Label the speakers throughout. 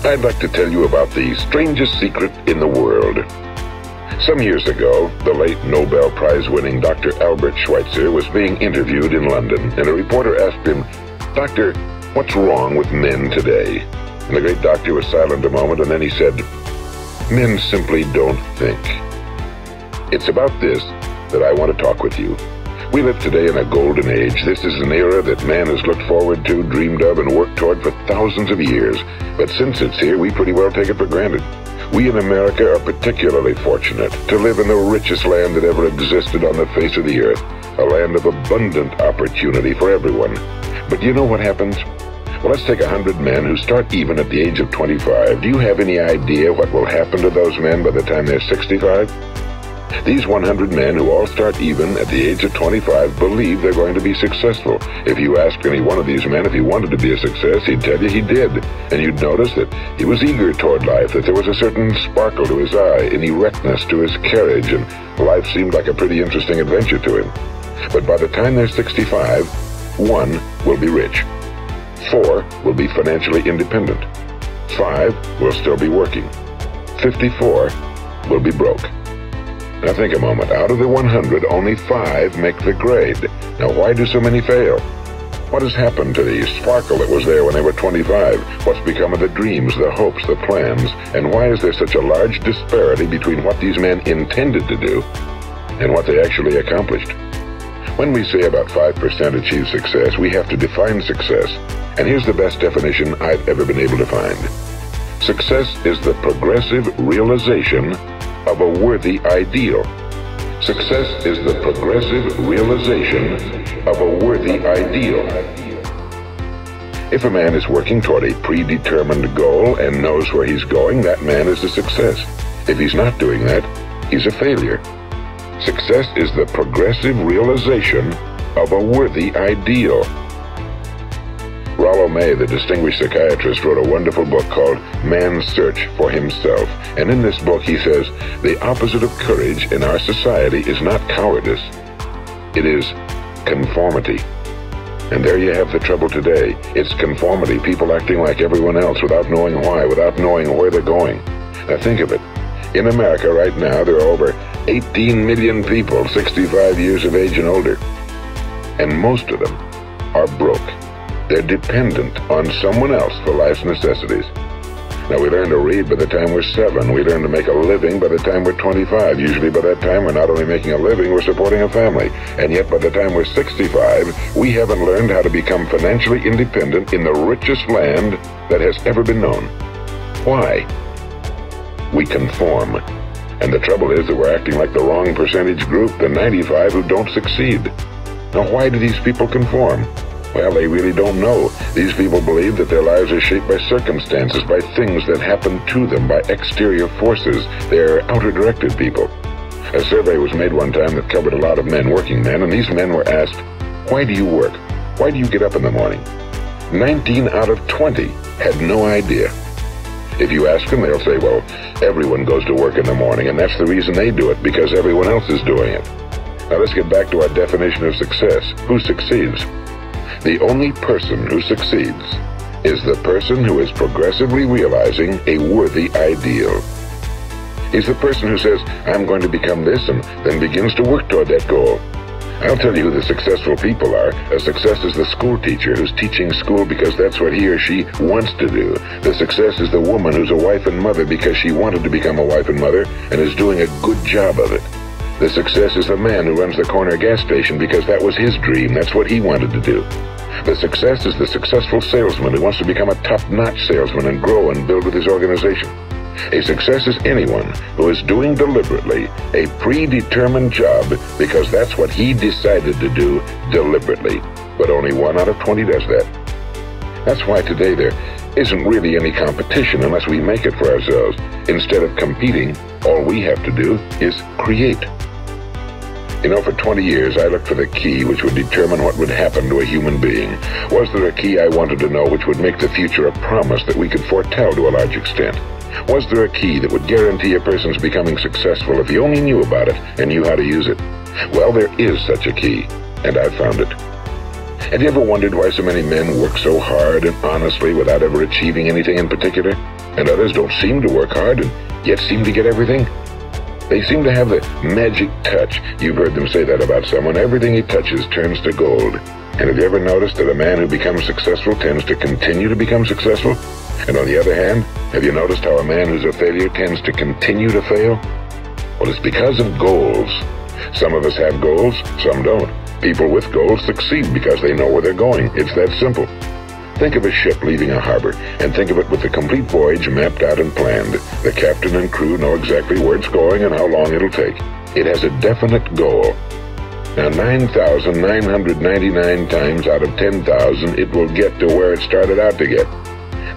Speaker 1: I'd like to tell you about the strangest secret in the world. Some years ago, the late Nobel Prize-winning Dr. Albert Schweitzer was being interviewed in London, and a reporter asked him, "Doctor, what's wrong with men today?" And the great doctor was silent a moment, and then he said, "Men simply don't think." It's about this that I want to talk with you. We live today in a golden age. This is an era that man has looked forward to, dreamed of, and worked toward for thousands of years. But since it's here, we pretty well take it for granted. We in America are particularly fortunate to live in the richest land that ever existed on the face of the earth, a land of abundant opportunity for everyone. But you know what happens? Well, let's take 100 men who start even at the age of 25. Do you have any idea what will happen to those men by the time they're 65? These 100 men who all start even at the age of 25 believe they're going to be successful. If you ask any one of these men if he wanted to be a success, he'd tell you he did. And you'd notice that he was eager toward life, that there was a certain sparkle to his eye, an erectness to his carriage, and life seemed like a pretty interesting adventure to him. But by the time they're 65, 1 will be rich. 4 will be financially independent. 5 will still be working. 54 will be broke. Now think a moment. Out of the 100, only 5 make the grade. Now why do so many fail? What has happened to the sparkle that was there when they were 25? What's become of the dreams, the hopes, the plans? And why is there such a large disparity between what these men intended to do and what they actually accomplished? When we say about 5% achieve success, we have to define success. And here's the best definition I've ever been able to find. Success is the progressive realization of a worthy ideal. Success is the progressive realization of a worthy ideal. If a man is working toward a predetermined goal and knows where he's going, that man is a success. If he's not doing that, he's a failure. Success is the progressive realization of a worthy ideal. Rollo May, the distinguished psychiatrist, wrote a wonderful book called Man's Search for Himself. And in this book he says, the opposite of courage in our society is not cowardice. It is conformity. And there you have the trouble today. It's conformity, people acting like everyone else without knowing why, without knowing where they're going. Now think of it. In America right now, there are over 18 million people 65 years of age and older. And most of them are broke. They're dependent on someone else for life's necessities. Now, we learn to read by the time we're 7. We learn to make a living by the time we're 25. Usually by that time, we're not only making a living, we're supporting a family. And yet by the time we're 65, we haven't learned how to become financially independent in the richest land that has ever been known. Why? We conform. And the trouble is that we're acting like the wrong percentage group, the 95 who don't succeed. Now, why do these people conform? Well, they really don't know. These people believe that their lives are shaped by circumstances, by things that happen to them, by exterior forces. They're outer-directed people. A survey was made one time that covered a lot of men, working men, and these men were asked, "Why do you work? Why do you get up in the morning?" 19 out of 20 had no idea. If you ask them, they'll say, well, everyone goes to work in the morning, and that's the reason they do it, because everyone else is doing it. Now let's get back to our definition of success. Who succeeds? The only person who succeeds is the person who is progressively realizing a worthy ideal. He's the person who says, I'm going to become this, and then begins to work toward that goal. I'll tell you who the successful people are. A success is the school teacher who's teaching school because that's what he or she wants to do. The success is the woman who's a wife and mother because she wanted to become a wife and mother and is doing a good job of it. The success is the man who runs the corner gas station because that was his dream. That's what he wanted to do. The success is the successful salesman who wants to become a top-notch salesman and grow and build with his organization. A success is anyone who is doing deliberately a predetermined job because that's what he decided to do deliberately. But only 1 out of 20 does that. That's why today there isn't really any competition unless we make it for ourselves. Instead of competing, all we have to do is create. You know, for 20 years, I looked for the key which would determine what would happen to a human being. Was there a key I wanted to know which would make the future a promise that we could foretell to a large extent? Was there a key that would guarantee a person's becoming successful if he only knew about it and knew how to use it? Well, there is such a key, and I've found it. Have you ever wondered why so many men work so hard and honestly without ever achieving anything in particular? and others don't seem to work hard and yet seem to get everything? They seem to have the magic touch. You've heard them say that about someone. Everything he touches turns to gold. And have you ever noticed that a man who becomes successful tends to continue to become successful? And on the other hand, have you noticed how a man who's a failure tends to continue to fail? Well, it's because of goals. Some of us have goals, some don't. People with goals succeed because they know where they're going. It's that simple. Think of a ship leaving a harbor, and think of it with the complete voyage mapped out and planned. The captain and crew know exactly where it's going and how long it'll take. It has a definite goal. Now, 9,999 times out of 10,000, it will get to where it started out to get.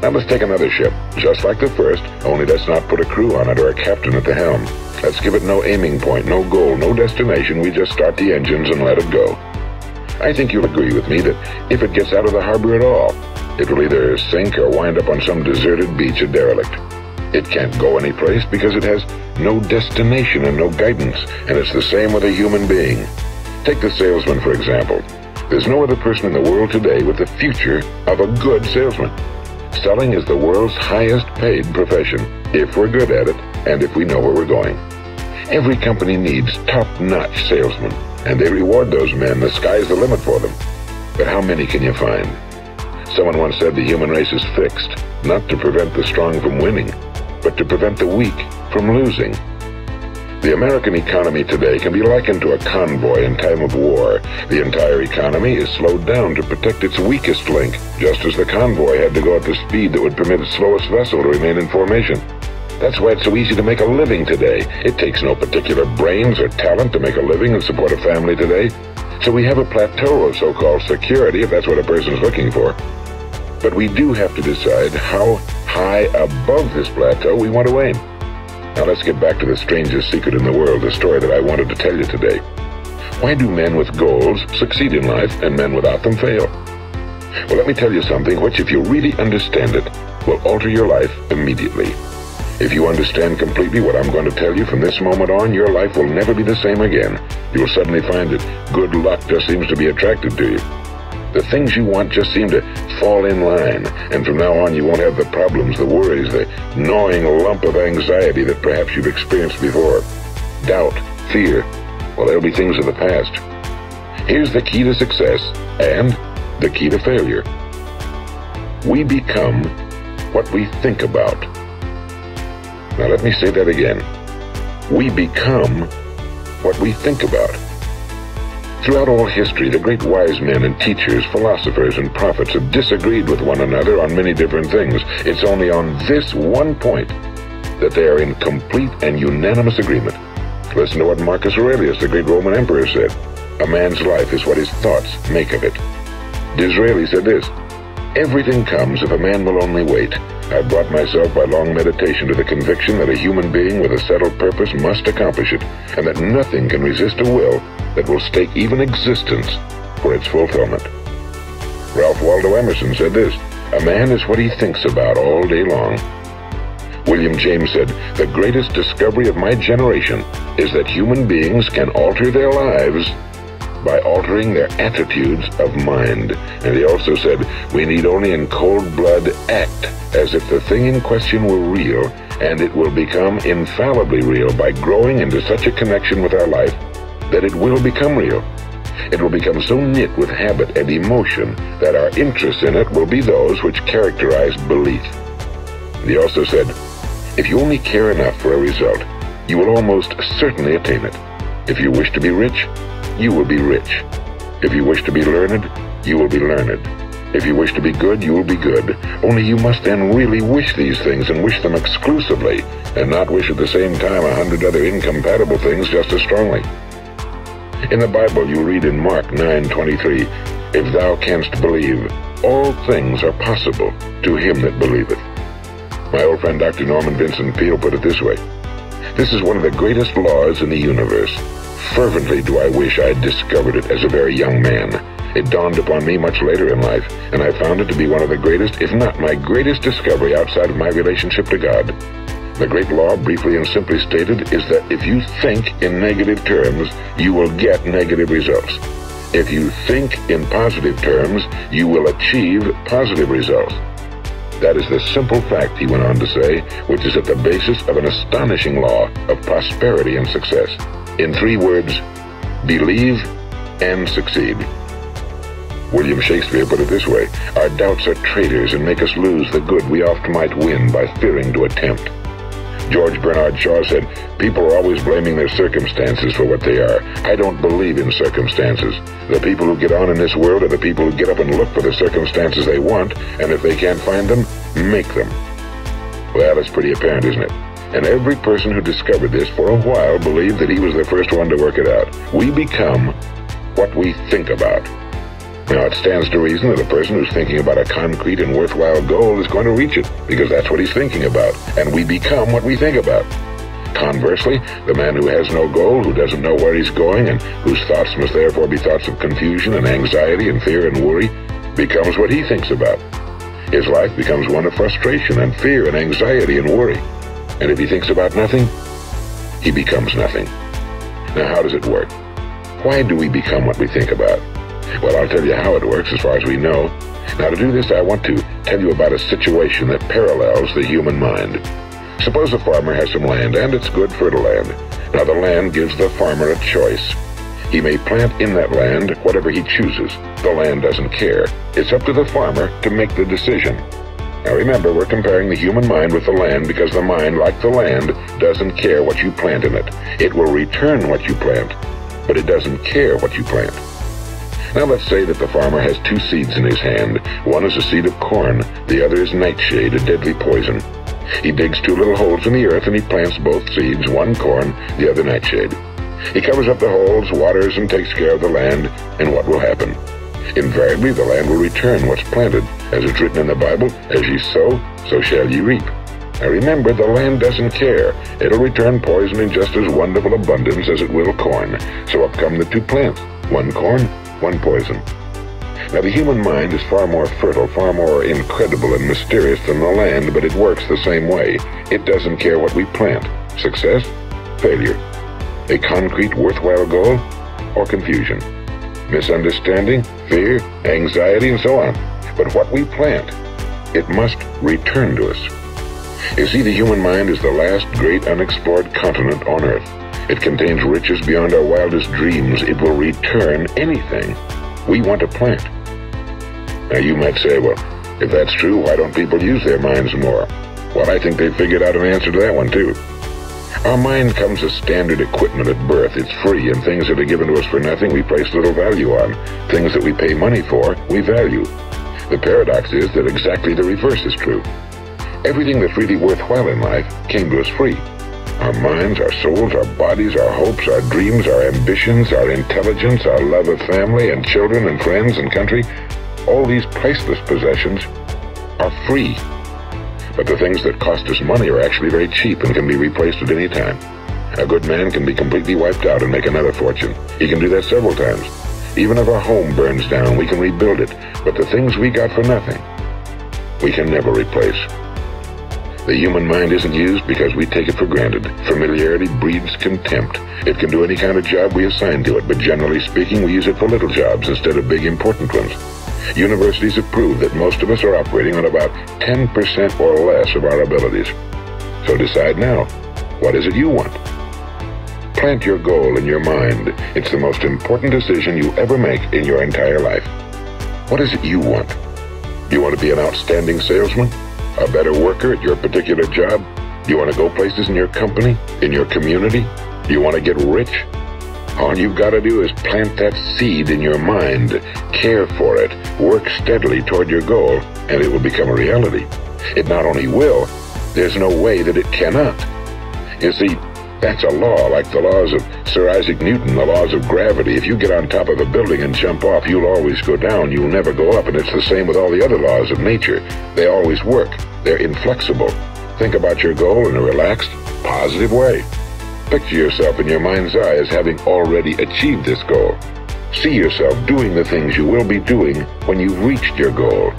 Speaker 1: Now let's take another ship, just like the first, only let's not put a crew on it or a captain at the helm. Let's give it no aiming point, no goal, no destination. We just start the engines and let it go. I think you'll agree with me that if it gets out of the harbor at all, it will either sink or wind up on some deserted beach, a derelict. It can't go anyplace because it has no destination and no guidance, and it's the same with a human being. Take the salesman, for example. There's no other person in the world today with the future of a good salesman. Selling is the world's highest paid profession, if we're good at it and if we know where we're going. Every company needs top-notch salesmen, and they reward those men. The sky's the limit for them. But how many can you find? Someone once said the human race is fixed, not to prevent the strong from winning, but to prevent the weak from losing. The American economy today can be likened to a convoy in time of war. The entire economy is slowed down to protect its weakest link, just as the convoy had to go at the speed that would permit its slowest vessel to remain in formation. That's why it's so easy to make a living today. It takes no particular brains or talent to make a living and support a family today. So we have a plateau of so-called security, if that's what a person's looking for. But we do have to decide how high above this plateau we want to aim. Now let's get back to the strangest secret in the world, the story that I wanted to tell you today. Why do men with goals succeed in life and men without them fail? Well, let me tell you something which, if you really understand it, will alter your life immediately. If you understand completely what I'm going to tell you from this moment on, your life will never be the same again. You'll suddenly find that good luck just seems to be attracted to you. The things you want just seem to fall in line, and from now on you won't have the problems, the worries, the gnawing lump of anxiety that perhaps you've experienced before. Doubt, fear, well, they'll be things of the past. Here's the key to success and the key to failure. We become what we think about. Now let me say that again. We become what we think about. Throughout all history, the great wise men and teachers, philosophers and prophets have disagreed with one another on many different things. It's only on this one point that they are in complete and unanimous agreement. Listen to what Marcus Aurelius, the great Roman emperor, said. A man's life is what his thoughts make of it. Disraeli said this: everything comes if a man will only wait. I've brought myself by long meditation to the conviction that a human being with a settled purpose must accomplish it, and that nothing can resist a will that will stake even existence for its fulfillment. Ralph Waldo Emerson said this: a man is what he thinks about all day long. William James said, the greatest discovery of my generation is that human beings can alter their lives by altering their attitudes of mind. And he also said, we need only in cold blood act as if the thing in question were real, and it will become infallibly real by growing into such a connection with our life that it will become real. It will become so knit with habit and emotion that our interest in it will be those which characterize belief. And he also said, if you only care enough for a result, you will almost certainly attain it. If you wish to be rich, you will be rich. If you wish to be learned, you will be learned. If you wish to be good, you will be good. Only you must then really wish these things, and wish them exclusively, and not wish at the same time 100 other incompatible things just as strongly. In the Bible, you read in Mark 9:23, if thou canst believe, all things are possible to him that believeth. My old friend Dr. Norman Vincent Peale put it this way: this is one of the greatest laws in the universe. Fervently do I wish I had discovered it as a very young man. It dawned upon me much later in life, and I found it to be one of the greatest, if not my greatest discovery outside of my relationship to God. The great law, briefly and simply stated, is that if you think in negative terms, you will get negative results. If you think in positive terms, you will achieve positive results. That is the simple fact, he went on to say, which is at the basis of an astonishing law of prosperity and success. In 3 words, believe and succeed. William Shakespeare put it this way: our doubts are traitors and make us lose the good we oft might win by fearing to attempt. George Bernard Shaw said, people are always blaming their circumstances for what they are. I don't believe in circumstances. The people who get on in this world are the people who get up and look for the circumstances they want, and if they can't find them, make them. Well, it's pretty apparent, isn't it? And every person who discovered this for a while believed that he was the first one to work it out. We become what we think about. Now, it stands to reason that a person who's thinking about a concrete and worthwhile goal is going to reach it, because that's what he's thinking about, and we become what we think about. Conversely, the man who has no goal, who doesn't know where he's going, and whose thoughts must therefore be thoughts of confusion and anxiety and fear and worry, becomes what he thinks about. His life becomes one of frustration and fear and anxiety and worry. And if he thinks about nothing, he becomes nothing. Now, how does it work? Why do we become what we think about? Well, I'll tell you how it works as far as we know. Now, to do this, I want to tell you about a situation that parallels the human mind. Suppose a farmer has some land, and it's good, fertile land. Now, the land gives the farmer a choice. He may plant in that land whatever he chooses. The land doesn't care. It's up to the farmer to make the decision. Now, remember, we're comparing the human mind with the land because the mind, like the land, doesn't care what you plant in it. It will return what you plant, but it doesn't care what you plant. Now let's say that the farmer has 2 seeds in his hand. One is a seed of corn, the other is nightshade, a deadly poison. He digs 2 little holes in the earth and he plants both seeds, one corn, the other nightshade. He covers up the holes, waters, and takes care of the land, and what will happen? Invariably, the land will return what's planted. As it's written in the Bible, as ye sow, so shall ye reap. Now remember, the land doesn't care. It'll return poison in just as wonderful abundance as it will corn. So up come the 2 plants, one corn, one poison. Now, the human mind is far more fertile, far more incredible and mysterious than the land, but it works the same way. It doesn't care what we plant. Success, failure. A concrete, worthwhile goal, or confusion. Misunderstanding, fear, anxiety, and so on. But what we plant, it must return to us. You see, the human mind is the last great unexplored continent on Earth. It contains riches beyond our wildest dreams. It will return anything we want to plant. Now, you might say, well, if that's true, why don't people use their minds more? Well, I think they figured out an answer to that one, too. Our mind comes as standard equipment at birth. It's free, and things that are given to us for nothing we place little value on. Things that we pay money for, we value. The paradox is that exactly the reverse is true. Everything that's really worthwhile in life came to us free. Our minds, our souls, our bodies, our hopes, our dreams, our ambitions, our intelligence, our love of family and children and friends and country, all these priceless possessions are free. But the things that cost us money are actually very cheap and can be replaced at any time. A good man can be completely wiped out and make another fortune. He can do that several times. Even if our home burns down, we can rebuild it. But the things we got for nothing, we can never replace. The human mind isn't used because we take it for granted. Familiarity breeds contempt. It can do any kind of job we assign to it, but generally speaking, we use it for little jobs instead of big, important ones. Universities have proved that most of us are operating on about 10% or less of our abilities. So decide now, what is it you want? Plant your goal in your mind. It's the most important decision you ever make in your entire life. What is it you want? Do you want to be an outstanding salesman? A better worker at your particular job? Do you want to go places in your company, in your community? Do you want to get rich? All you've got to do is plant that seed in your mind, care for it, work steadily toward your goal, and it will become a reality. It not only will, there's no way that it cannot. You see, that's a law, like the laws of Sir Isaac Newton, the laws of gravity. If you get on top of a building and jump off, you'll always go down, you'll never go up, and it's the same with all the other laws of nature. They always work. They're inflexible. Think about your goal in a relaxed, positive way. Picture yourself in your mind's eye as having already achieved this goal. See yourself doing the things you will be doing when you've reached your goal.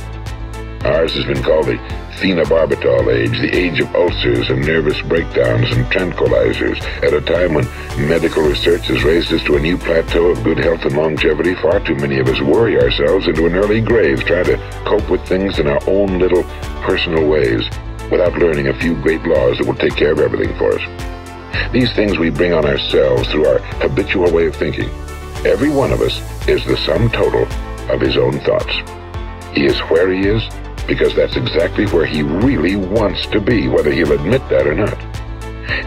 Speaker 1: Ours has been called the phenobarbital age, the age of ulcers and nervous breakdowns and tranquilizers, at a time when medical research has raised us to a new plateau of good health and longevity, far too many of us worry ourselves into an early grave trying to cope with things in our own little personal ways without learning a few great laws that will take care of everything for us. These things we bring on ourselves through our habitual way of thinking. Every one of us is the sum total of his own thoughts. He is where he is because that's exactly where he really wants to be, whether he'll admit that or not.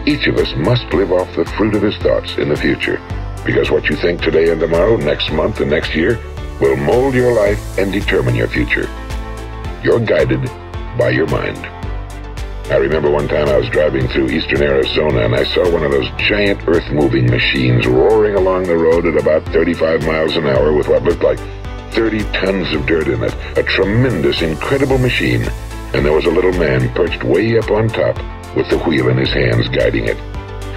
Speaker 1: Each of us must live off the fruit of his thoughts in the future, because what you think today and tomorrow, next month and next year, will mold your life and determine your future. You're guided by your mind. I remember one time I was driving through eastern Arizona and I saw one of those giant earth-moving machines roaring along the road at about 35 miles an hour with what looked like 30 tons of dirt in it. A tremendous, incredible machine. And there was a little man perched way up on top with the wheel in his hands guiding it.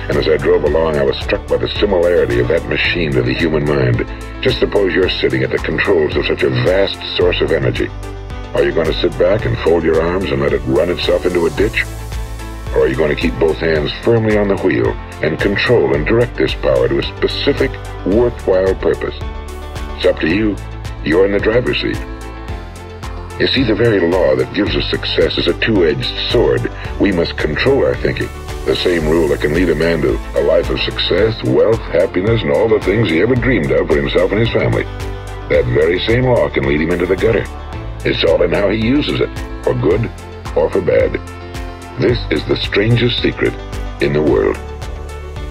Speaker 1: And as I drove along, I was struck by the similarity of that machine to the human mind. Just suppose you're sitting at the controls of such a vast source of energy. Are you going to sit back and fold your arms and let it run itself into a ditch? Or are you going to keep both hands firmly on the wheel and control and direct this power to a specific, worthwhile purpose? It's up to you. You're in the driver's seat. You see, the very law that gives us success is a two-edged sword. We must control our thinking. The same rule that can lead a man to a life of success, wealth, happiness, and all the things he ever dreamed of for himself and his family. That very same law can lead him into the gutter. It's all in how he uses it, for good or for bad. This is the strangest secret in the world.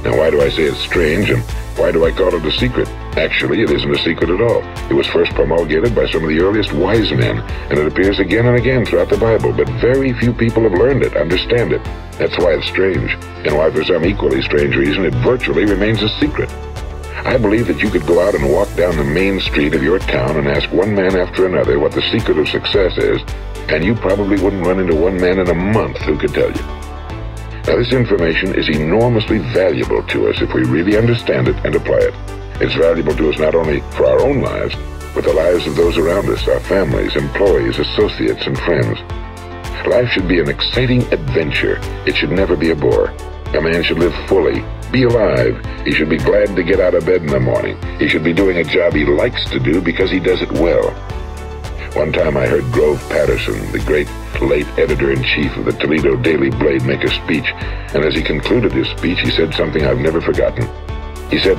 Speaker 1: Now, why do I say it's strange, and why do I call it a secret? Actually, it isn't a secret at all. It was first promulgated by some of the earliest wise men, and it appears again and again throughout the Bible, but very few people have learned it, understand it. That's why it's strange, and why for some equally strange reason it virtually remains a secret. I believe that you could go out and walk down the main street of your town and ask one man after another what the secret of success is, and you probably wouldn't run into one man in a month who could tell you. Now, this information is enormously valuable to us if we really understand it and apply it. It's valuable to us not only for our own lives, but the lives of those around us, our families, employees, associates, and friends. Life should be an exciting adventure. It should never be a bore. A man should live fully, be alive. He should be glad to get out of bed in the morning. He should be doing a job he likes to do because he does it well. One time I heard Grove Patterson, the great late editor-in-chief of the Toledo Daily Blade, make a speech, and as he concluded his speech, he said something I've never forgotten. He said,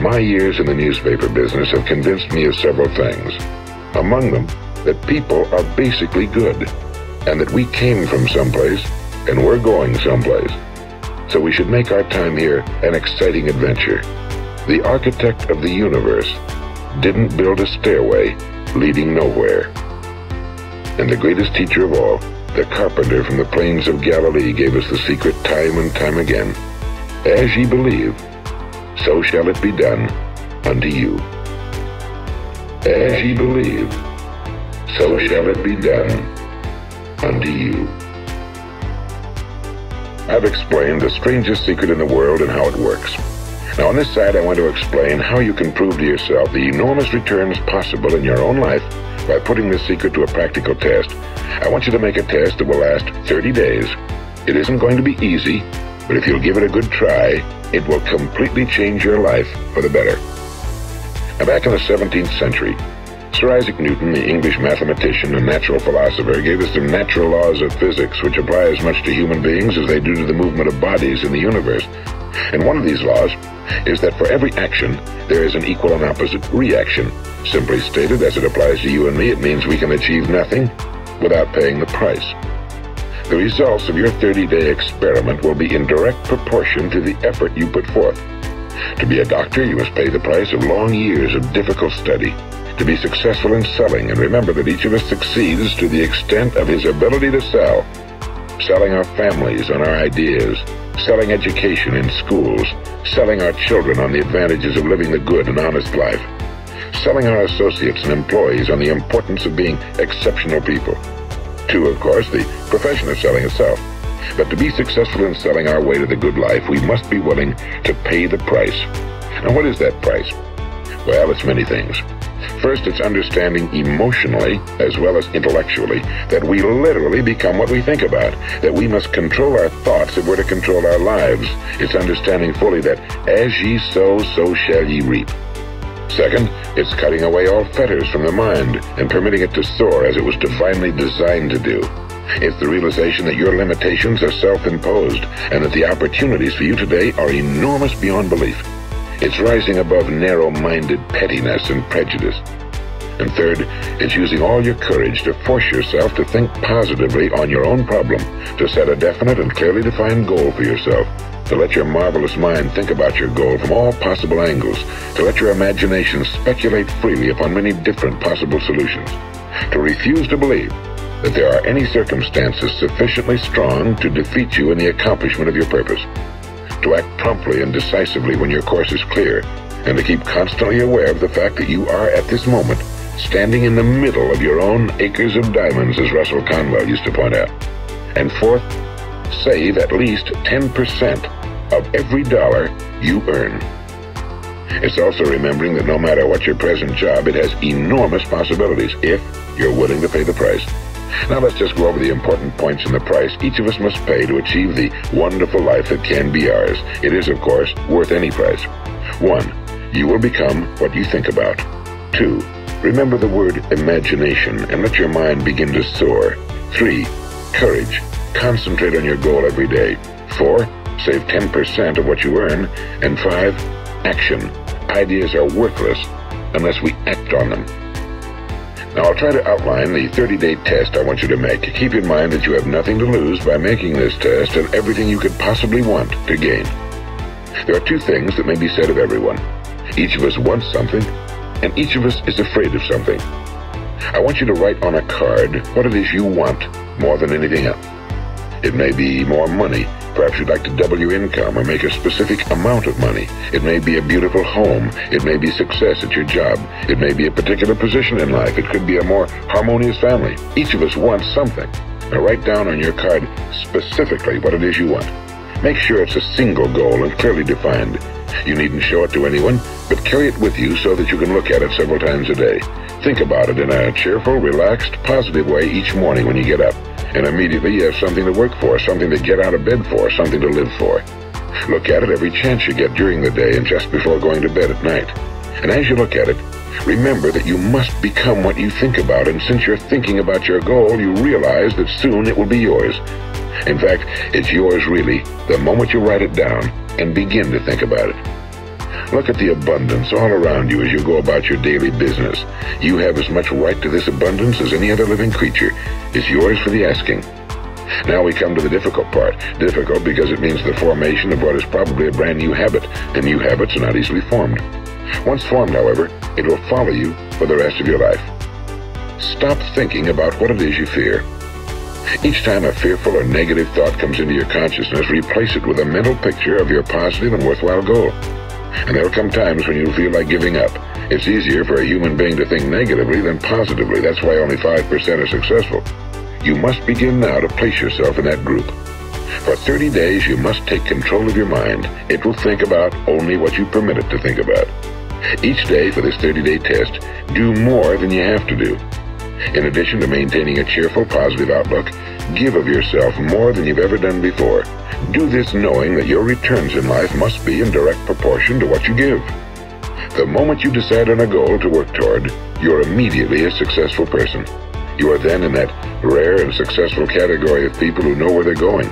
Speaker 1: "My years in the newspaper business have convinced me of several things. Among them, that people are basically good, and that we came from someplace, and we're going someplace. So we should make our time here an exciting adventure. The architect of the universe didn't build a stairway leading nowhere." And the greatest teacher of all, the carpenter from the plains of Galilee, gave us the secret time and time again. As ye believe, so shall it be done unto you. As ye believe, so shall it be done unto you. I've explained the strangest secret in the world and how it works. Now, on this side, I want to explain how you can prove to yourself the enormous returns possible in your own life by putting this secret to a practical test. I want you to make a test that will last 30 days. It isn't going to be easy, but if you'll give it a good try, it will completely change your life for the better. Now, back in the 17th century, Sir Isaac Newton, the English mathematician and natural philosopher, gave us some natural laws of physics which apply as much to human beings as they do to the movement of bodies in the universe. And one of these laws is that for every action, there is an equal and opposite reaction. Simply stated, as it applies to you and me, it means we can achieve nothing without paying the price. The results of your 30-day experiment will be in direct proportion to the effort you put forth. To be a doctor, you must pay the price of long years of difficult study. To be successful in selling, and remember that each of us succeeds to the extent of his ability to sell. Selling our families on our ideas, selling education in schools, selling our children on the advantages of living the good and honest life, selling our associates and employees on the importance of being exceptional people. To, of course, the profession of selling itself. But to be successful in selling our way to the good life, we must be willing to pay the price. Now, what is that price? Well, it's many things. First, it's understanding emotionally as well as intellectually that we literally become what we think about, that we must control our thoughts if we're to control our lives. It's understanding fully that as ye sow, so shall ye reap. Second, it's cutting away all fetters from the mind and permitting it to soar as it was divinely designed to do. It's the realization that your limitations are self-imposed and that the opportunities for you today are enormous beyond belief. It's rising above narrow-minded pettiness and prejudice. And third, it's using all your courage to force yourself to think positively on your own problem, to set a definite and clearly defined goal for yourself, to let your marvelous mind think about your goal from all possible angles, to let your imagination speculate freely upon many different possible solutions, to refuse to believe that there are any circumstances sufficiently strong to defeat you in the accomplishment of your purpose, to act promptly and decisively when your course is clear, and to keep constantly aware of the fact that you are at this moment standing in the middle of your own acres of diamonds, as Russell Conwell used to point out. And fourth, save at least 10% of every dollar you earn. It's also remembering that no matter what your present job, it has enormous possibilities if you're willing to pay the price. Now let's just go over the important points in the price each of us must pay to achieve the wonderful life that can be ours. It is, of course, worth any price. 1. You will become what you think about. 2. Remember the word imagination and let your mind begin to soar. 3. Courage. Concentrate on your goal every day. 4. Save 10% of what you earn. And 5. Action. Ideas are worthless unless we act on them. Now, I'll try to outline the 30-day test I want you to make. Keep in mind that you have nothing to lose by making this test and everything you could possibly want to gain. There are two things that may be said of everyone. Each of us wants something, and each of us is afraid of something. I want you to write on a card what it is you want more than anything else. It may be more money. Perhaps you'd like to double your income or make a specific amount of money. It may be a beautiful home. It may be success at your job. It may be a particular position in life. It could be a more harmonious family. Each of us wants something. Now write down on your card specifically what it is you want. Make sure it's a single goal and clearly defined. You needn't show it to anyone, but carry it with you so that you can look at it several times a day. Think about it in a cheerful, relaxed, positive way each morning when you get up. And immediately you have something to work for, something to get out of bed for, something to live for. Look at it every chance you get during the day and just before going to bed at night. And as you look at it, remember that you must become what you think about, and since you're thinking about your goal, you realize that soon it will be yours. In fact, it's yours really the moment you write it down and begin to think about it. Look at the abundance all around you as you go about your daily business. You have as much right to this abundance as any other living creature. It's yours for the asking. Now we come to the difficult part. Difficult because it means the formation of what is probably a brand new habit, and new habits are not easily formed. Once formed, however, it will follow you for the rest of your life. Stop thinking about what it is you fear. Each time a fearful or negative thought comes into your consciousness, replace it with a mental picture of your positive and worthwhile goal. And there will come times when you'll feel like giving up. It's easier for a human being to think negatively than positively. That's why only 5% are successful. You must begin now to place yourself in that group. For 30 days, you must take control of your mind. It will think about only what you permit it to think about. Each day for this 30-day test, do more than you have to do. In addition to maintaining a cheerful, positive outlook, give of yourself more than you've ever done before. Do this knowing that your returns in life must be in direct proportion to what you give. The moment you decide on a goal to work toward, you're immediately a successful person. You are then in that rare and successful category of people who know where they're going.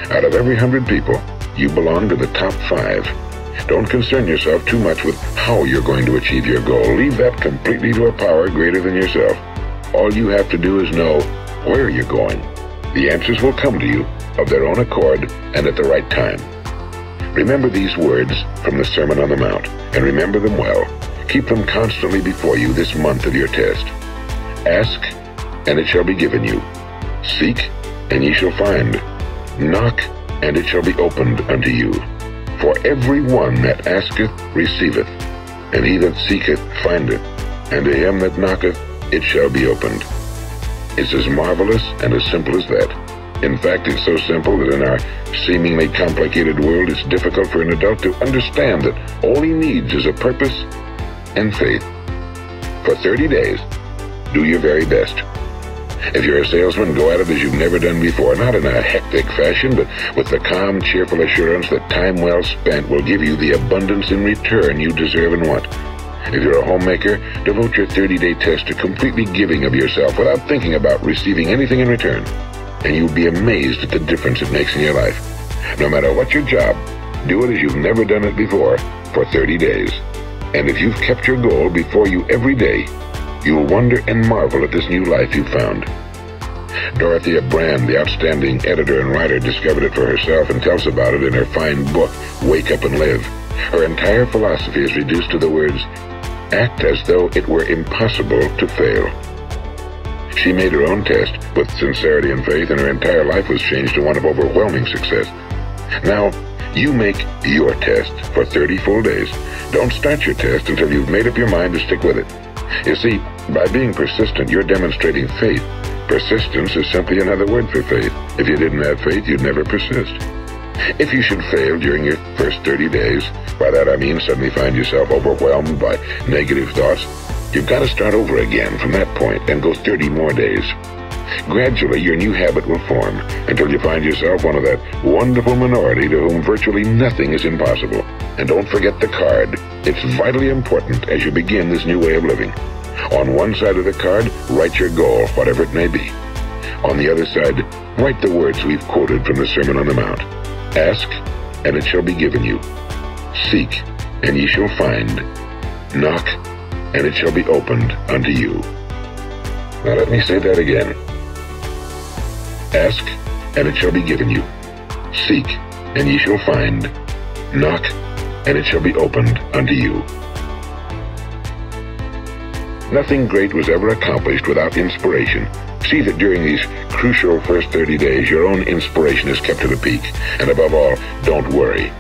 Speaker 1: Out of every 100 people, you belong to the top 5. Don't concern yourself too much with how you're going to achieve your goal. Leave that completely to a power greater than yourself. All you have to do is know where you're going. The answers will come to you of their own accord and at the right time. Remember these words from the Sermon on the Mount, and remember them well. Keep them constantly before you this month of your test. Ask, and it shall be given you. Seek, and ye shall find. Knock, and it shall be opened unto you. For every one that asketh receiveth, and he that seeketh findeth, and to him that knocketh it shall be opened. It's as marvelous and as simple as that. In fact, it's so simple that in our seemingly complicated world, it's difficult for an adult to understand that all he needs is a purpose and faith. For 30 days, do your very best. If you're a salesman, go at it as you've never done before, not in a hectic fashion, but with the calm, cheerful assurance that time well spent will give you the abundance in return you deserve and want. If you're a homemaker, devote your 30-day test to completely giving of yourself without thinking about receiving anything in return, and you'll be amazed at the difference it makes in your life. No matter what your job, do it as you've never done it before for 30 days. And if you've kept your goal before you every day, you'll wonder and marvel at this new life you've found. Dorothea Brand, the outstanding editor and writer, discovered it for herself and tells about it in her fine book, Wake Up and Live. Her entire philosophy is reduced to the words, act as though it were impossible to fail. She made her own test with sincerity and faith, and her entire life was changed to one of overwhelming success. Now, you make your test for 30 full days. Don't start your test until you've made up your mind to stick with it. You see, by being persistent, you're demonstrating faith. Persistence is simply another word for faith. If you didn't have faith, you'd never persist. If you should fail during your first 30 days, by that I mean suddenly find yourself overwhelmed by negative thoughts, you've got to start over again from that point and go 30 more days. Gradually, your new habit will form until you find yourself one of that wonderful minority to whom virtually nothing is impossible. And don't forget the card. It's vitally important as you begin this new way of living. On one side of the card, write your goal, whatever it may be. On the other side, write the words we've quoted from the Sermon on the Mount. Ask, and it shall be given you. Seek, and ye shall find. Knock, and it shall be opened unto you. Now let me say that again. Ask, and it shall be given you. Seek, and ye shall find. Knock, and it shall be opened unto you. Nothing great was ever accomplished without inspiration. See that during these crucial first 30 days, your own inspiration is kept to the peak. And above all, don't worry.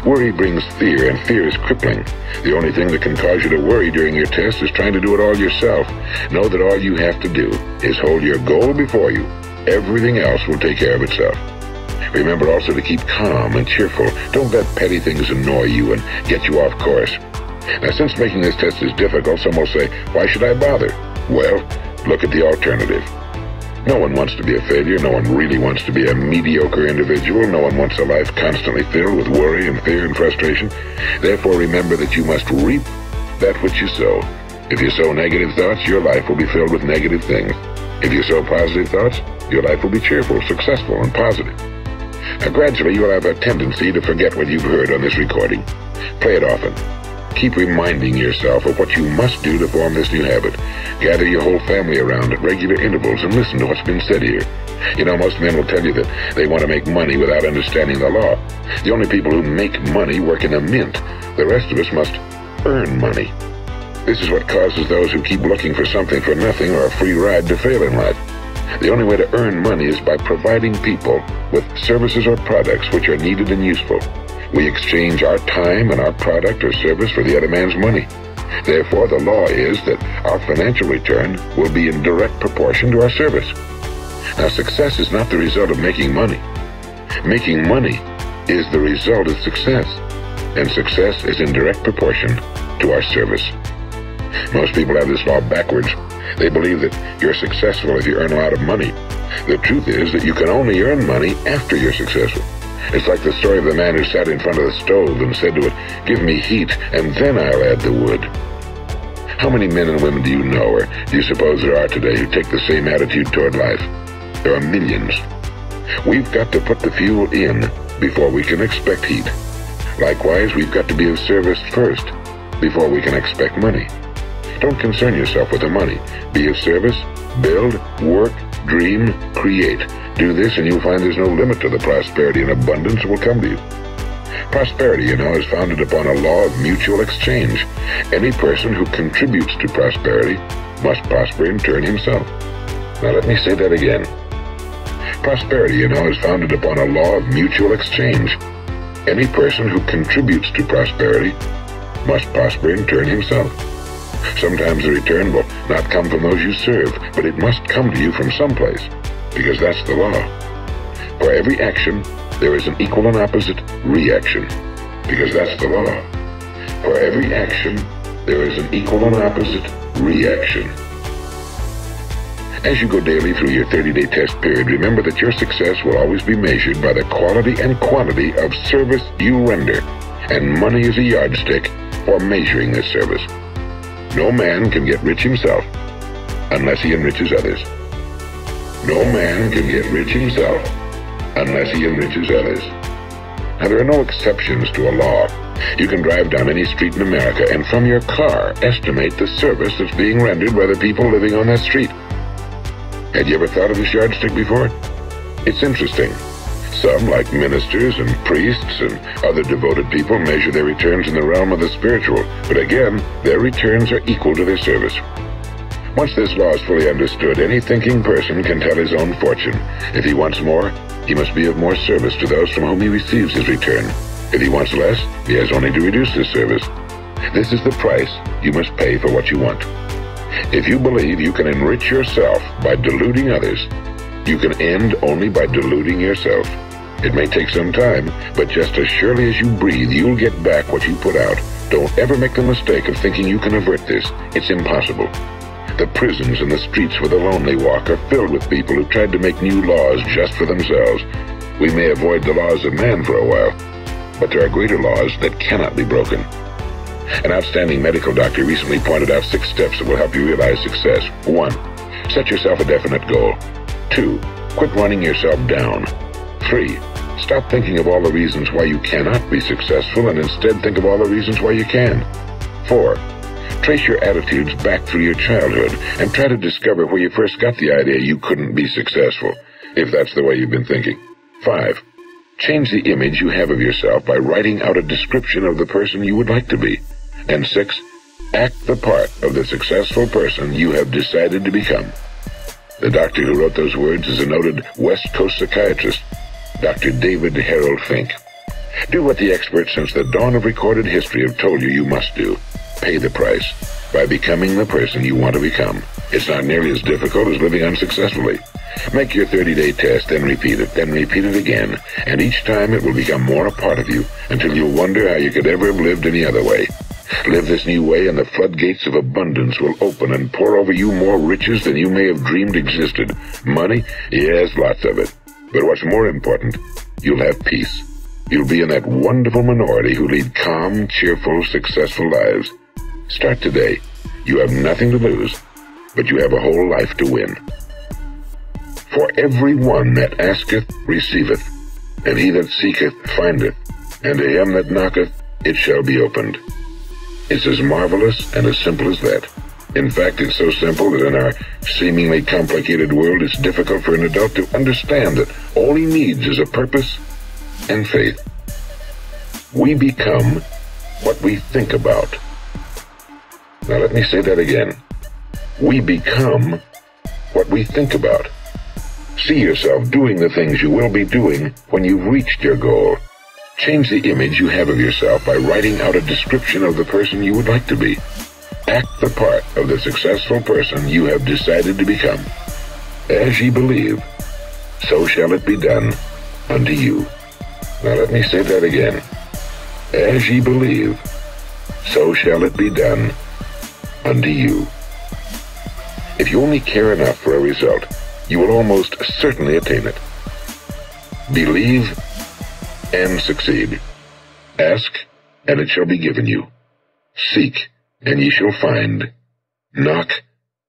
Speaker 1: Worry brings fear, and fear is crippling. The only thing that can cause you to worry during your test is trying to do it all yourself. Know that all you have to do is hold your goal before you. Everything else will take care of itself. Remember also to keep calm and cheerful. Don't let petty things annoy you and get you off course. Now, since making this test is difficult, some will say, why should I bother? Well, look at the alternative. No one wants to be a failure. No one really wants to be a mediocre individual. No one wants a life constantly filled with worry and fear and frustration. Therefore, remember that you must reap that which you sow. If you sow negative thoughts, your life will be filled with negative things. If you sow positive thoughts, your life will be cheerful, successful, and positive. Now, gradually, you'll have a tendency to forget what you've heard on this recording. Play it often. Keep reminding yourself of what you must do to form this new habit. Gather your whole family around at regular intervals and listen to what's been said here. You know, most men will tell you that they want to make money without understanding the law. The only people who make money work in a mint. The rest of us must earn money. This is what causes those who keep looking for something for nothing or a free ride to fail in life. The only way to earn money is by providing people with services or products which are needed and useful. We exchange our time and our product or service for the other man's money. Therefore, the law is that our financial return will be in direct proportion to our service. Now, success is not the result of making money. Making money is the result of success, and success is in direct proportion to our service. Most people have this law backwards. They believe that you're successful if you earn a lot of money. The truth is that you can only earn money after you're successful. It's like the story of the man who sat in front of the stove and said to it, give me heat, and then I'll add the wood. How many men and women do you know, or do you suppose there are today, who take the same attitude toward life? There are millions. We've got to put the fuel in before we can expect heat. Likewise, we've got to be of service first before we can expect money. Don't concern yourself with the money. Be of service, build, work, dream, create. Do this and you'll find there's no limit to the prosperity and abundance that will come to you. Prosperity, you know, is founded upon a law of mutual exchange. Any person who contributes to prosperity must prosper in turn himself. Now let me say that again. Prosperity, you know, is founded upon a law of mutual exchange. Any person who contributes to prosperity must prosper in turn himself. Sometimes the return will not come from those you serve, but it must come to you from someplace, because that's the law. For every action, there is an equal and opposite reaction, because that's the law. For every action, there is an equal and opposite reaction. As you go daily through your 30-day test period, remember that your success will always be measured by the quality and quantity of service you render, and money is a yardstick for measuring this service. No man can get rich himself unless he enriches others. No man can get rich himself unless he enriches others. Now, there are no exceptions to a law. You can drive down any street in America and from your car estimate the service that's being rendered by the people living on that street. Had you ever thought of this yardstick before? It's interesting. Some, like ministers and priests and other devoted people, measure their returns in the realm of the spiritual, but again, their returns are equal to their service. Once this law is fully understood, any thinking person can tell his own fortune. If he wants more, he must be of more service to those from whom he receives his return. If he wants less, he has only to reduce his service. This is the price you must pay for what you want. If you believe you can enrich yourself by deluding others, you can end only by deluding yourself. It may take some time, but just as surely as you breathe, you'll get back what you put out. Don't ever make the mistake of thinking you can avert this. It's impossible. The prisons and the streets where the lonely walk are filled with people who tried to make new laws just for themselves. We may avoid the laws of man for a while, but there are greater laws that cannot be broken. An outstanding medical doctor recently pointed out 6 steps that will help you realize success. 1. Set yourself a definite goal. 2. Quit running yourself down. 3. Stop thinking of all the reasons why you cannot be successful and instead think of all the reasons why you can. 4. Trace your attitudes back through your childhood and try to discover where you first got the idea you couldn't be successful, if that's the way you've been thinking. 5. Change the image you have of yourself by writing out a description of the person you would like to be. And 6. Act the part of the successful person you have decided to become. The doctor who wrote those words is a noted West Coast psychiatrist, Dr. David Harold Fink. Do what the experts since the dawn of recorded history have told you you must do. Pay the price by becoming the person you want to become. It's not nearly as difficult as living unsuccessfully. Make your 30-day test, then repeat it again, and each time it will become more a part of you until you'll wonder how you could ever have lived any other way. Live this new way and the floodgates of abundance will open and pour over you more riches than you may have dreamed existed. Money? Yes, lots of it. But what's more important, you'll have peace. You'll be in that wonderful minority who lead calm, cheerful, successful lives. Start today. You have nothing to lose, but you have a whole life to win. For every one that asketh receiveth, and he that seeketh findeth, and to him that knocketh it shall be opened. It's as marvelous and as simple as that. In fact, it's so simple that in our seemingly complicated world, it's difficult for an adult to understand that all he needs is a purpose and faith. We become what we think about. Now let me say that again. We become what we think about. See yourself doing the things you will be doing when you've reached your goal. Change the image you have of yourself by writing out a description of the person you would like to be. Act the part of the successful person you have decided to become. As ye believe, so shall it be done unto you. Now let me say that again. As ye believe, so shall it be done unto you. If you only care enough for a result, you will almost certainly attain it. Believe and succeed. Ask, and it shall be given you. Seek, and ye shall find. Knock,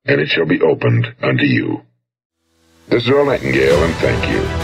Speaker 1: and it shall be opened unto you. This is Earl Nightingale, and thank you.